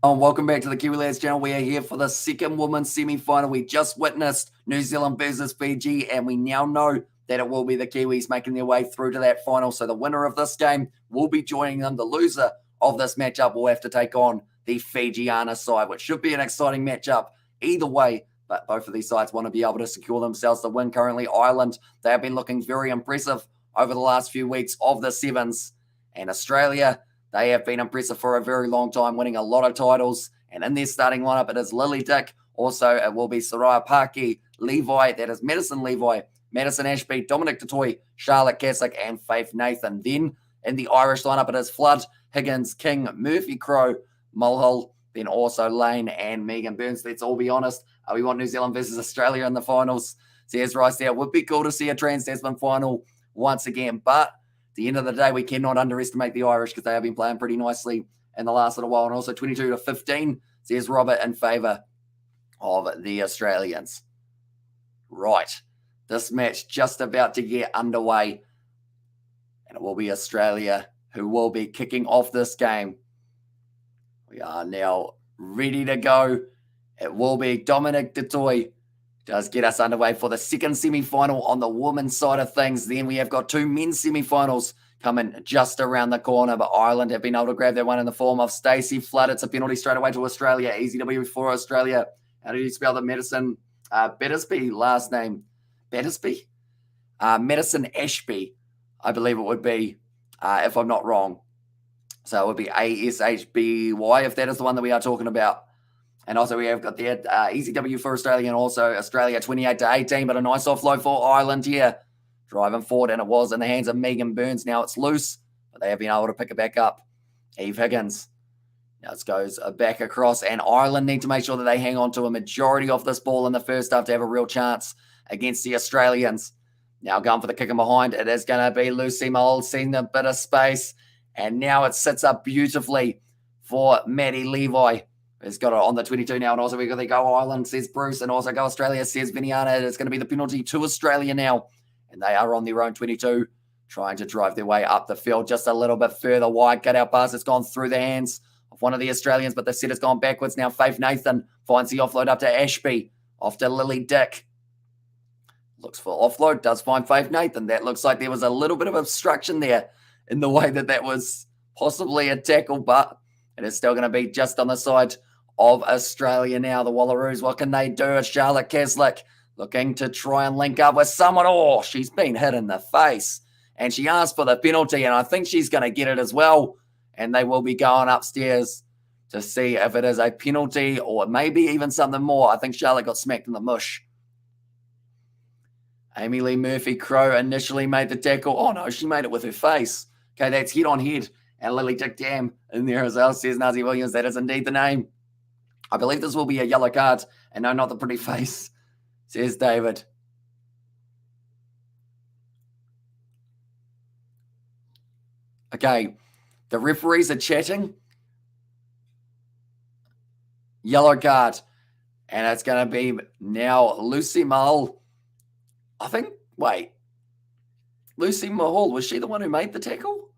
Welcome back to the Kiwi Lads channel. We are here for the second women's semi-final. We just witnessed New Zealand versus Fiji, and we now know that it will be the Kiwis making their way through to that final. So the winner of this game will be joining them. The loser of this matchup will have to take on the Fijiana side, which should be an exciting matchup either way. But both of these sides want to be able to secure themselves the win. Currently, Ireland, they have been looking very impressive over the last few weeks of the Sevens. And Australia, they have been impressive for a very long time, winning a lot of titles. And in their starting lineup, it is Lily Dick. Also, it will be Soraya Paki, Levi, that is Madison Levi, Madison Ashby, Dominic Totoy, Charlotte Caslick, and Faith Nathan. Then in the Irish lineup, it is Flood, Higgins, King, Murphy Crow, Mulhall, then also Lane and Megan Burns. Let's all be honest. We want New Zealand versus Australia in the finals. Says Rice there. It would be cool to see a Trans-Tasman final once again, but the end of the day, we cannot underestimate the Irish because they have been playing pretty nicely in the last little while. And also 22-15, says Robert, in favour of the Australians. Right. This match just about to get underway. And it will be Australia who will be kicking off this game. We are now ready to go. It will be Dominic Totoy. Does get us underway for the second semi-final on the women's side of things. Then we have got two men's semi-finals coming just around the corner, but Ireland have been able to grab that one in the form of Stacey Flood. It's a penalty straight away to Australia. Easy W for Australia. How do you spell the Madison Battersby last name? Battersby? Madison Ashby, I believe it would be, if I'm not wrong. So it would be ASHBY, if that is the one that we are talking about. And also we have got the easy W for Australia and also Australia 28-18, but a nice offload for Ireland here. Driving forward, and it was in the hands of Megan Burns. Now it's loose, but they have been able to pick it back up. Eve Higgins. Now it goes back across, and Ireland need to make sure that they hang on to a majority of this ball in the first half to have a real chance against the Australians. Now going for the kick in behind. It is going to be Lucy Mould, seeing a bit of space. And now it sits up beautifully for Maddie Levi. It's got it on the 22 now, and also we've got the go Ireland, says Bruce, and also go Australia, says Viniana. It's going to be the penalty to Australia now, and they are on their own 22, trying to drive their way up the field just a little bit further wide. Cut out pass, it's gone through the hands of one of the Australians, but the set has gone backwards. Now Faith Nathan finds the offload up to Ashby, off to Lily Dick. Looks for offload, does find Faith Nathan. That looks like there was a little bit of obstruction there in the way that was possibly a tackle, but it is still going to be just on the side of Australia now. The Wallaroos, what can they do? It's Charlotte Caslick looking to try and link up with someone. Oh, she's been hit in the face. And she asked for the penalty, and I think she's going to get it as well. And they will be going upstairs to see if it is a penalty or maybe even something more. I think Charlotte got smacked in the mush. Amy Lee Murphy-Crow initially made the tackle. Oh, no, she made it with her face. Okay, that's head on head. And Lily Dick Dam in there as well, says Nazi Williams. That is indeed the name. I believe this will be a yellow card. And no, not the pretty face, says David. Okay, the referees are chatting. Yellow card. And it's going to be now Lucy Mull. I think, wait. Lucy Mahal, was she the one who made the tackle?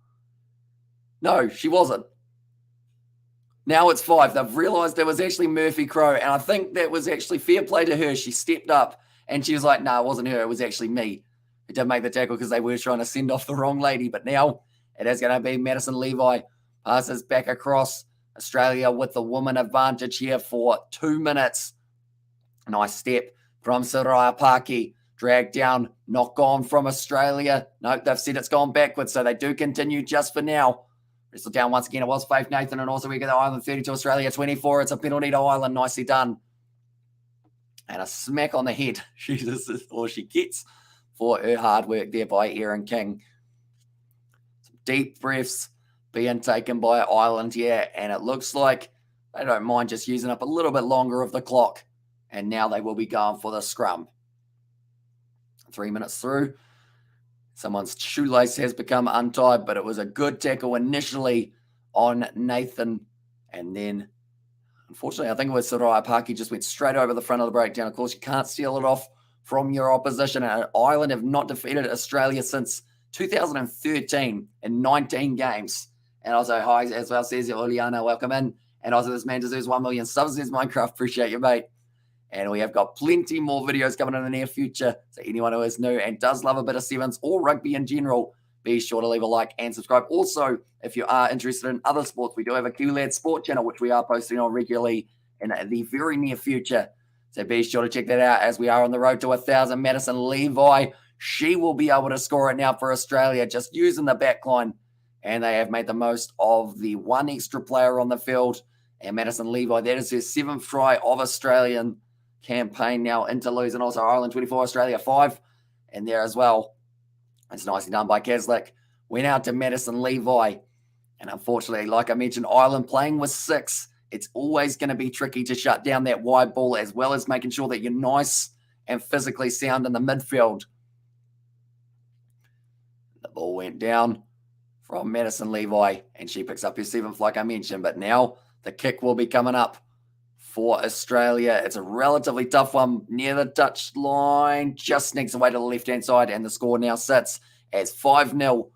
No, she wasn't. Now it's 5. They've realised there was actually Murphy Crow, and I think that was actually fair play to her. She stepped up, and she was like, no, it wasn't her. It was actually me who did make the tackle because they were trying to send off the wrong lady. But now it is going to be Madison Levi. Passes back across. Australia with the woman advantage here for 2 minutes. Nice step from Soraya Paki. Dragged down, not gone from Australia. No, they've said it's gone backwards, so they do continue just for now. Wrestled down once again. It was Faith Nathan, and also we get Ireland 30 to Australia 24. It's a penalty to Ireland. Nicely done. And a smack on the head. She gets for her hard work there by Erin King. Some deep breaths being taken by Ireland here, and it looks like they don't mind just using up a little bit longer of the clock. And now they will be going for the scrum. 3 minutes through. Someone's shoelace has become untied, but it was a good tackle initially on Nathan. And then, unfortunately, I think it was Soraya Paki just went straight over the front of the breakdown. Of course, you can't steal it off from your opposition. And Ireland have not defeated Australia since 2013 in 19 games. And also, hi, as well, says Juliana, welcome in. And also, this man deserves 1 million subs. There's Minecraft. Appreciate you, mate. And we have got plenty more videos coming in the near future. So anyone who is new and does love a bit of sevens or rugby in general, be sure to leave a like and subscribe. Also, if you are interested in other sports, we do have a QLAD Sport channel, which we are posting on regularly in the very near future. So be sure to check that out as we are on the road to 1,000. Madison Levi, she will be able to score it now for Australia, just using the back line. And they have made the most of the one extra player on the field. And Madison Levi, that is her 7th try of Australian campaign now in Toulouse, and also Ireland 24, Australia 5. And there as well, it's nicely done by Kaslik. Went out to Madison Levi. And unfortunately, like I mentioned, Ireland playing with 6. It's always going to be tricky to shut down that wide ball, as well as making sure that you're nice and physically sound in the midfield. The ball went down from Madison Levi, and she picks up her 7th, like I mentioned. But now the kick will be coming up for Australia. It's a relatively tough one near the touch line, just sneaks away to the left-hand side, and the score now sits as 5-0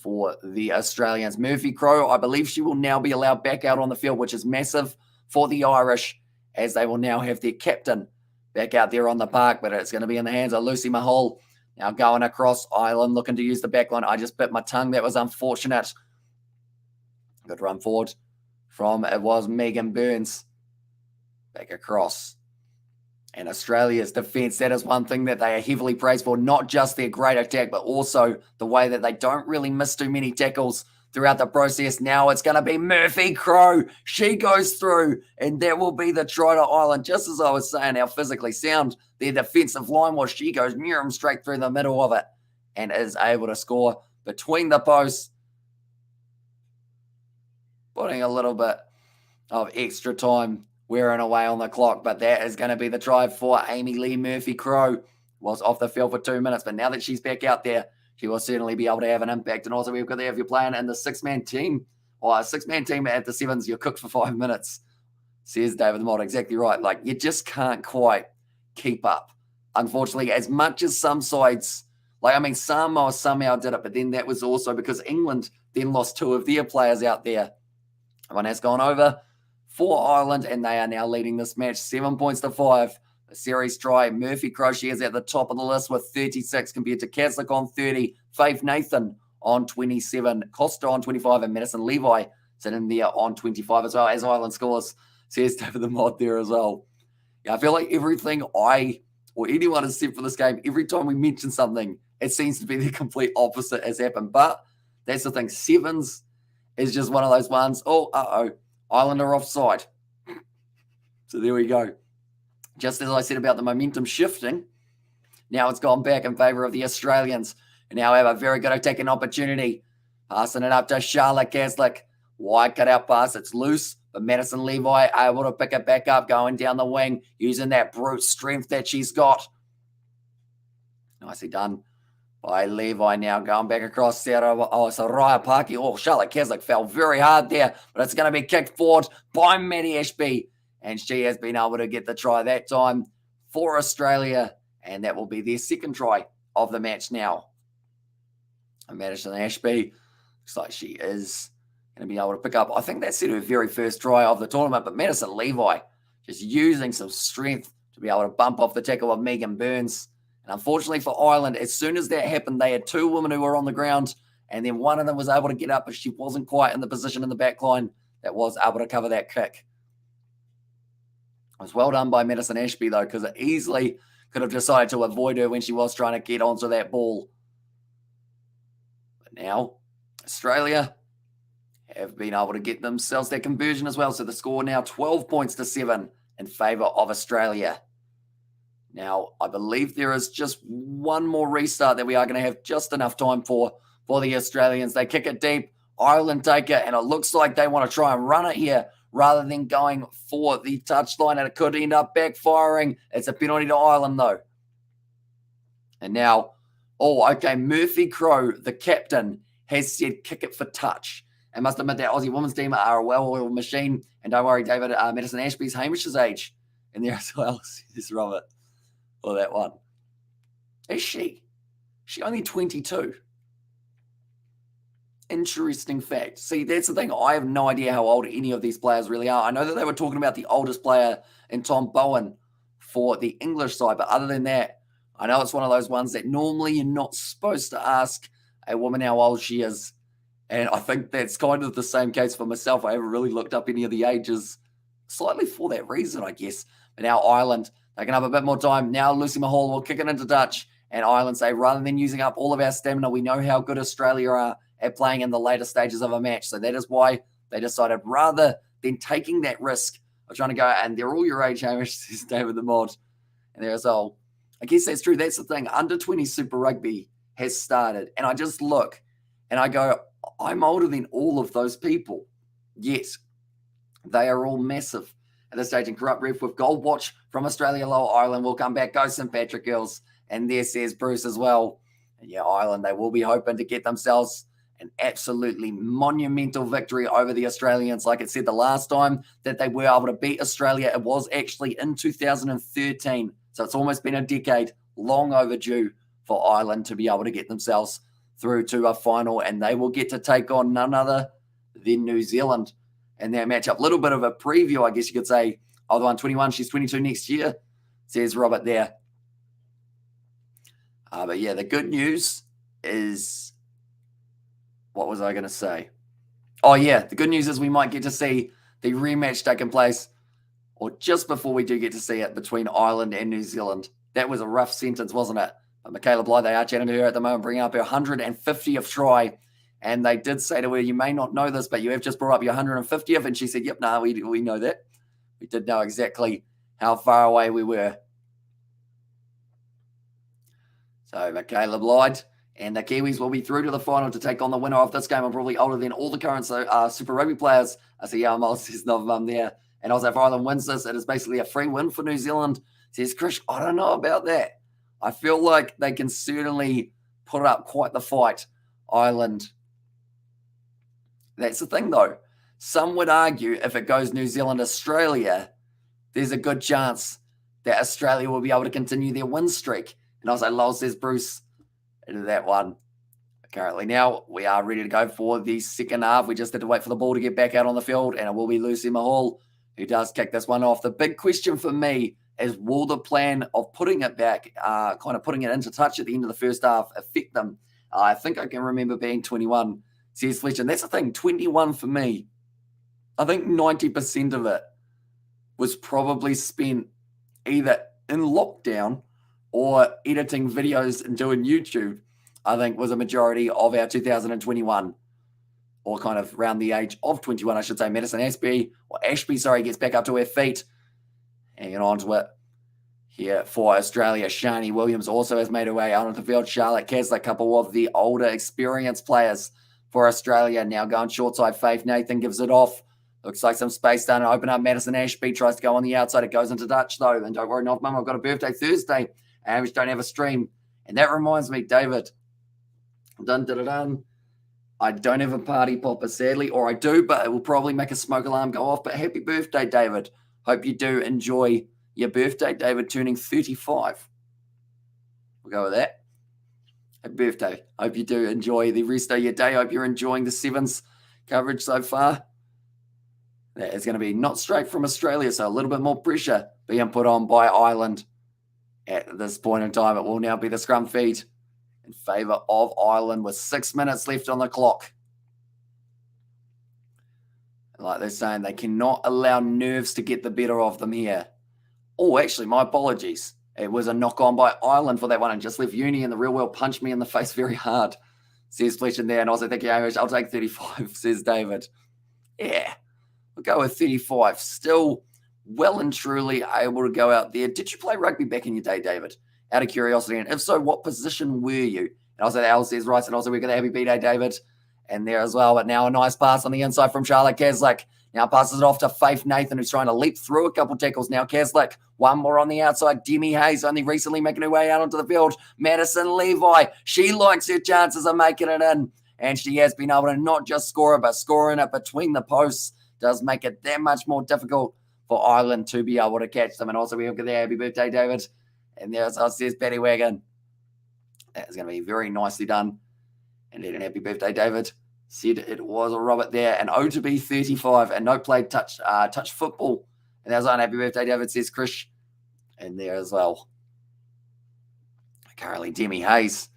for the Australians. Murphy Crowe, I believe she will now be allowed back out on the field, which is massive for the Irish, as they will now have their captain back out there on the park, but it's going to be in the hands of Lucy Mahal. Now going across, Ireland looking to use the back line. I just bit my tongue. That was unfortunate. Good run forward from, it was Megan Burns. Back across. And Australia's defence, that is one thing that they are heavily praised for, not just their great attack, but also the way that they don't really miss too many tackles throughout the process. Now it's going to be Murphy Crowe. She goes through, and that will be the try to Ireland. Just as I was saying, how physically sound their defensive line was, she goes straight through the middle of it and is able to score between the posts, putting a little bit of extra time wearing away on the clock, but that is going to be the try for Amy Lee Murphy Crowe. Was off the field for 2 minutes, but now that she's back out there, she will certainly be able to have an impact. And also, we've got there, if you're playing in the 6-man team, or a 6-man team at the Sevens, you're cooked for 5 minutes, says David Mott. Exactly right. Like, you just can't quite keep up. Unfortunately, as much as some sides, Samoa somehow did it, but then that was also because England then lost 2 of their players out there. One has gone over for Ireland, and they are now leading this match 7 points to 5. The series try, Murphy Crowe, she is at the top of the list with 36 compared to Kaslik on 30, Faith Nathan on 27, Costa on 25, and Madison Levi sitting there on 25 as well, as Ireland scores, says David the Mod there as well. Yeah, I feel like everything or anyone has said for this game, every time we mention something, it seems to be the complete opposite has happened. But that's the thing, sevens is just one of those ones. Ireland are offside. So there we go. Just as I said about the momentum shifting, now it's gone back in favour of the Australians. And now have a very good attacking opportunity. Passing it up to Charlotte Kaslik. Wide cut-out pass. It's loose, but Madison Levi able to pick it back up, going down the wing, using that brute strength that she's got. Nicely done by Levi. Now going back across there. Soraya Paki. Charlotte Kaslik fell very hard there, but it's going to be kicked forward by Maddie Ashby. And she has been able to get the try that time for Australia. And that will be their 2nd try of the match now. And Madison Ashby looks like she is going to be able to pick up, I think that's her very first try of the tournament. But Madison Levi just using some strength to be able to bump off the tackle of Megan Burns. And unfortunately for Ireland, as soon as that happened, they had 2 women who were on the ground. And then one of them was able to get up, but she wasn't quite in the position in the back line that was able to cover that kick. It was well done by Madison Ashby, though, because it easily could have decided to avoid her when she was trying to get onto that ball. But now, Australia have been able to get themselves that conversion as well. So the score now 12 points to 7 in favour of Australia. Now, I believe there is just one more restart that we are going to have just enough time for the Australians. They kick it deep. Ireland take it, and it looks like they want to try and run it here rather than going for the touchline, and it could end up backfiring. It's a penalty to Ireland, though. And now, Murphy Crowe, the captain, has said kick it for touch. I must admit that Aussie women's team are a well-oiled machine. And don't worry, David, Madison Ashby's Hamish's age in there as well, says Robert. Or that one. Is she? She only 22. interesting fact. See, that's the thing. I have no idea how old any of these players really are. I know that they were talking about the oldest player in Tom Bowen for the English side, but other than that, I know it's one of those ones that normally you're not supposed to ask a woman how old she is. And I think that's kind of the same case for myself. I haven't really looked up any of the ages, slightly for that reason, I guess. But now Ireland, they can have a bit more time. Now Lucy Mahal will kick it into Dutch. And Ireland say, rather than using up all of our stamina, we know how good Australia are at playing in the later stages of a match. So that is why they decided, rather than taking that risk of trying to go, and they're all your age, Hamish, says David the Mod. And there's all. I guess that's true. That's the thing. Under 20 Super Rugby has started. And I just look and I go, I'm older than all of those people. Yes, they are all massive at this stage. And corrupt ref with Gold Watch from Australia, Lower Ireland will come back. Go St. Patrick girls. And there says Bruce as well. And yeah, Ireland, they will be hoping to get themselves an absolutely monumental victory over the Australians. Like it said the last time that they were able to beat Australia, it was actually in 2013. So it's almost been a decade, long overdue for Ireland to be able to get themselves through to a final. And they will get to take on none other than New Zealand in their matchup. A little bit of a preview, I guess you could say. Oh, the one 21, she's 22 next year, says Robert there. But yeah, the good news is, what was I going to say? Oh yeah, the good news is we might get to see the rematch taking place, or just before we do get to see it, between Ireland and New Zealand. That was a rough sentence, wasn't it? But Michaela Blythe, they are chatting to her at the moment, bringing up her 150th try. And they did say to her, you may not know this, but you have just brought up your 150th. And she said, yep, no, we know that. We did know exactly how far away we were. So Michaela Blythe and the Kiwis will be through to the final to take on the winner of this game. I'm probably older than all the current Super Rugby players. I see Moll says Novum there. And also if Ireland wins this, it is basically a free win for New Zealand. Says Chris, I don't know about that. I feel like they can certainly put up quite the fight, Ireland. That's the thing, though. Some would argue if it goes New Zealand-Australia, there's a good chance that Australia will be able to continue their win streak. And I was like, lol, says Bruce, into that one. Currently now, we are ready to go for the second half. We just had to wait for the ball to get back out on the field, and it will be Lucy Mahal who does kick this one off. The big question for me is, will the plan of putting it back, kind of putting it into touch at the end of the first half, affect them? I think I can remember being 21, says Fletcher. And that's the thing, 21 for me. I think 90% of it was probably spent either in lockdown or editing videos and doing YouTube, I think was a majority of our 2021, or kind of around the age of 21, I should say. Madison Ashby, gets back up to her feet. Hanging on to it here for Australia. Shani Williams also has made her way out onto the field. Charlotte Casler, a couple of the older, experienced players for Australia. Now going short side, Faith Nathan gives it off. Looks like some space down and open up. Madison Ashby tries to go on the outside. It goes into Dutch, though. And don't worry, not mum, I've got a birthday Thursday. And we don't have a stream. And that reminds me, David. Dun. I don't have a party popper, sadly. Or I do, but it will probably make a smoke alarm go off. But happy birthday, David. Hope you do enjoy your birthday. David turning 35. We'll go with that. Happy birthday. Hope you do enjoy the rest of your day. Hope you're enjoying the Sevens coverage so far. That is going to be not straight from Australia, so a little bit more pressure being put on by Ireland at this point in time. It will now be the scrum feed in favour of Ireland with 6 minutes left on the clock. And like they're saying, they cannot allow nerves to get the better of them here. Oh, actually, my apologies. It was a knock-on by Ireland for that one and just left uni, and the real world punched me in the face very hard, says Fletcher there. And also, thank you, Hamish. I'll take 35, says David. Yeah. We'll go with 35. Still well and truly able to go out there. Did you play rugby back in your day, David? Out of curiosity. And if so, what position were you? And also, Al says, right, and also we're going to have a B-Day, David. And there as well. But now a nice pass on the inside from Charlotte Caslick. Now passes it off to Faith Nathan, who's trying to leap through a couple tackles. Now Caslick, one more on the outside. Demi Hayes only recently making her way out onto the field. Madison Levi, she likes her chances of making it in. And she has been able to not just score it, but scoring it between the posts does make it that much more difficult for Ireland to be able to catch them. And also we have got the happy birthday, David. And there's us, says Patty Wagon. That is going to be very nicely done. And then happy birthday, David. Said it was a Robert there. And O to be 35 and no played touch football. And that was on happy birthday, David, says Chris. In there as well. Currently, Demi Hayes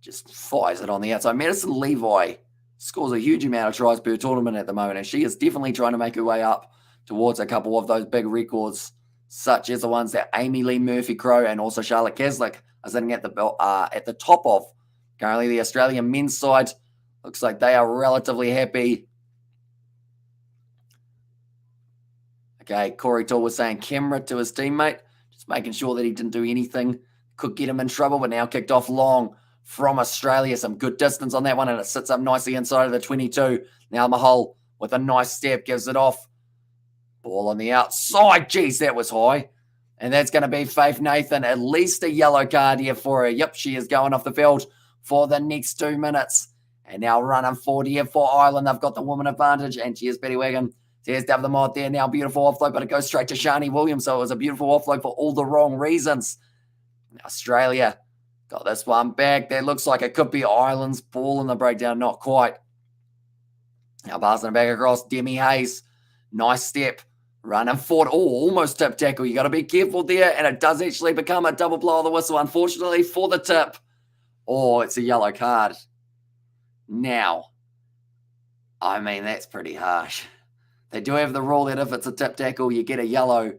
just fires it on the outside. Madison Levi scores a huge amount of tries per tournament at the moment, and she is definitely trying to make her way up towards a couple of those big records, such as the ones that Amy Lee Murphy-Crowe and also Charlotte Caslick are sitting at the top of. Currently, the Australian men's side looks like they are relatively happy. Okay, Corey Toole was saying camera to his teammate, just making sure that he didn't do anything. Could get him in trouble, but now kicked off long from Australia. Some good distance on that one, and it sits up nicely inside of the 22. Now Mahal with a nice step gives it off. Ball on the outside. Geez, that was high. And that's going to be Faith Nathan. At least a yellow card here for her. Yep, she is going off the field for the next 2 minutes. And now running forward here for Ireland. They've got the woman advantage, and cheers, Betty Wagon. There's Dav the Mod there. Now beautiful offload, but it goes straight to Shani Williams. So it was a beautiful offload for all the wrong reasons. Australia got this one back. That looks like it could be Ireland's ball in the breakdown. Not quite. Now passing it back across. Demi Hayes. Nice step. Running forward. Oh, almost tip tackle. You got to be careful there. And it does actually become a double blow of the whistle, unfortunately, for the tip. Oh, it's a yellow card. Now, I mean, that's pretty harsh. They do have the rule that if it's a tip tackle, you get a yellow.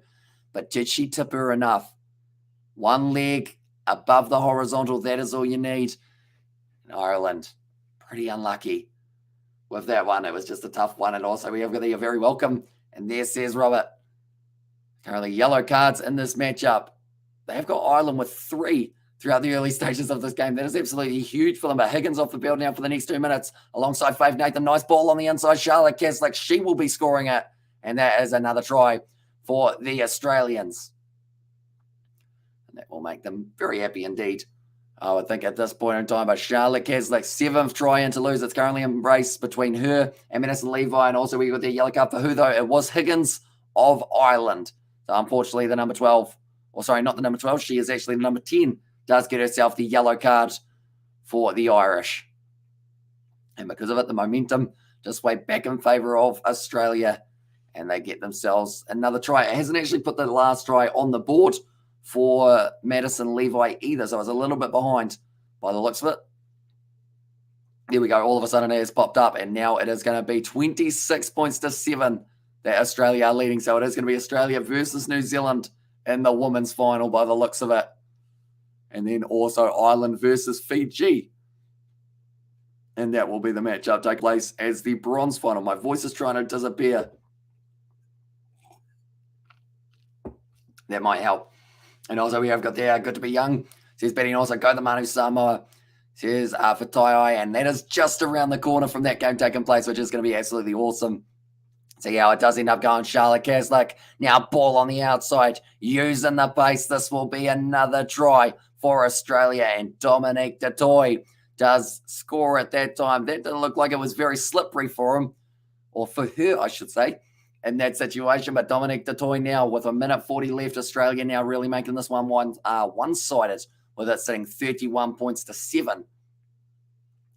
But did she tip her enough? One leg above the horizontal, that is all you need. And Ireland, pretty unlucky with that one. It was just a tough one. And also, we have got the very welcome. And there says Robert. Currently, yellow cards in this matchup. They have got Ireland with 3 throughout the early stages of this game. That is absolutely huge for them. But Higgins off the field now for the next 2 minutes. Alongside Faith Nathan. Nice ball on the inside. Charlotte Caslick, she will be scoring it. And that is another try for the Australians. And that will make them very happy indeed, I would think, at this point in time. But Charlotte Caslick, 7th try in Toulouse. It's currently embraced between her and Madison Levi. And also we got their yellow card for who, though? It was Higgins of Ireland. So unfortunately, the number 12, or sorry, not the number 12. She is actually the number 10. Does get herself the yellow card for the Irish. And because of it, the momentum just swayed back in favour of Australia. And they get themselves another try. It hasn't actually put the last try on the board for Madison Levi either. So I was a little bit behind by the looks of it. There we go. All of a sudden it has popped up. And now it is going to be 26 points to 7 that Australia are leading. So it is going to be Australia versus New Zealand in the women's final by the looks of it. And then also Ireland versus Fiji. And that will be the matchup take place as the bronze final. My voice is trying to disappear. That might help. And also we have got there, good to be young. Says Betty, and also go the Manu Samoa. Says for Tai, and that is just around the corner from that game taking place, which is going to be absolutely awesome. See how it does end up going. Charlotte Caslick, now ball on the outside, using the pace. This will be another try for Australia, and Dominique Dutoy does score at that time. That didn't look like it was very slippery for him, or for her, I should say, in that situation. But Dominique Dutoy now with a minute 40 left. Australia now really making this one one-sided with it sitting 31 points to 7.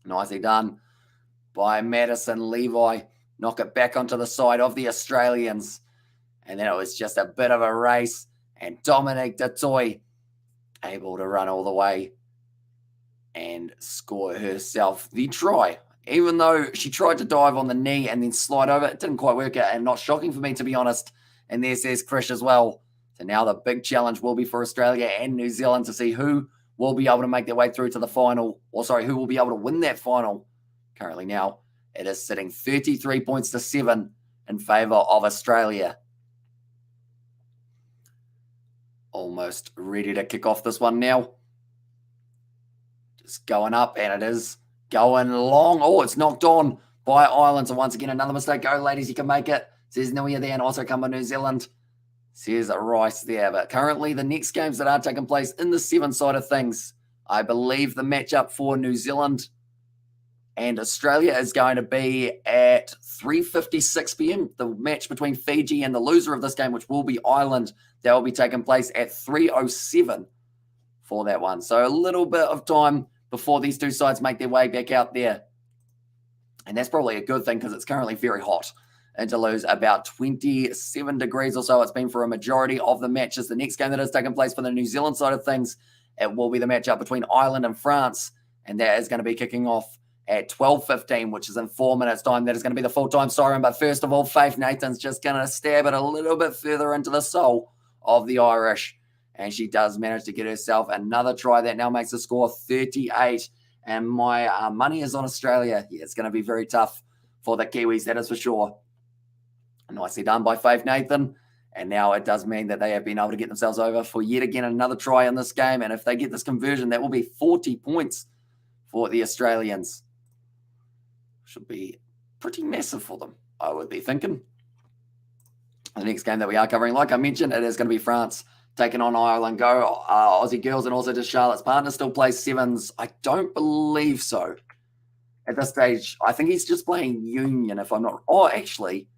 Nicely done by Madison Levi. Knock it back onto the side of the Australians. And then it was just a bit of a race. And Dominique Dutoy able to run all the way and score herself the try. Even though she tried to dive on the knee and then slide over, it didn't quite work out, and not shocking for me, to be honest. And there says Krish as well. So now the big challenge will be for Australia and New Zealand to see who will be able to make their way through to the final, or sorry, who will be able to win that final. Currently now, it is sitting 33 points to 7 in favour of Australia. Almost ready to kick off this one now. Just going up, and it is going long. Oh, it's knocked on by Ireland. So once again, another mistake. Go, ladies, you can make it. Says Nui there, and also come by New Zealand. Says Rice there. But currently, the next games that are taking place in the 7 side of things, I believe the matchup for New Zealand and Australia is going to be at 3:56 p.m. The match between Fiji and the loser of this game, which will be Ireland, that will be taking place at 3:07 for that one. So a little bit of time before these two sides make their way back out there And that's probably a good thing because it's currently very hot in Toulouse, about 27 degrees or so. It's been for a majority of the matches. The next game that has taken place for the New Zealand side of things, it will be the matchup between Ireland and France, and that is going to be kicking off at 12:15, which is in 4 minutes' time. That is going to be the full-time siren. But first of all, Faith Nathan's just going to stab it a little bit further into the soul of the Irish, and she does manage to get herself another try. That now makes the score 38, and my money is on Australia. Yeah, it's going to be very tough for the Kiwis, that is for sure. Nicely done by Faith Nathan. And now it does mean that they have been able to get themselves over for yet again another try in this game. And if they get this conversion, that will be 40 points for the Australians. Should be pretty massive for them, I would be thinking. The next game that we are covering, like I mentioned, it is going to be France taking on Ireland. Go Aussie girls, and also just Charlotte's partner still plays sevens. I don't believe so. At this stage, I think he's just playing Union, if I'm not... Oh, actually...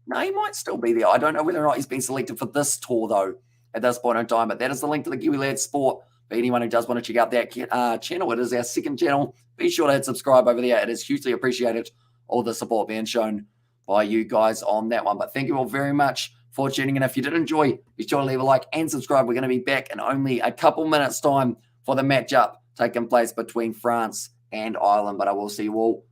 No, he might still be there. I don't know whether or not he's been selected for this tour, though, at this point in time. But that is the link to the Kiwi Lads Sport. For anyone who does want to check out that channel, it is our second channel. Be sure to hit subscribe over there. It is hugely appreciated, all the support being shown by you guys on that one. But thank you all very much for tuning in. If you did enjoy, be sure to leave a like and subscribe. We're going to be back in only a couple minutes' time for the matchup taking place between France and Ireland. But I will see you all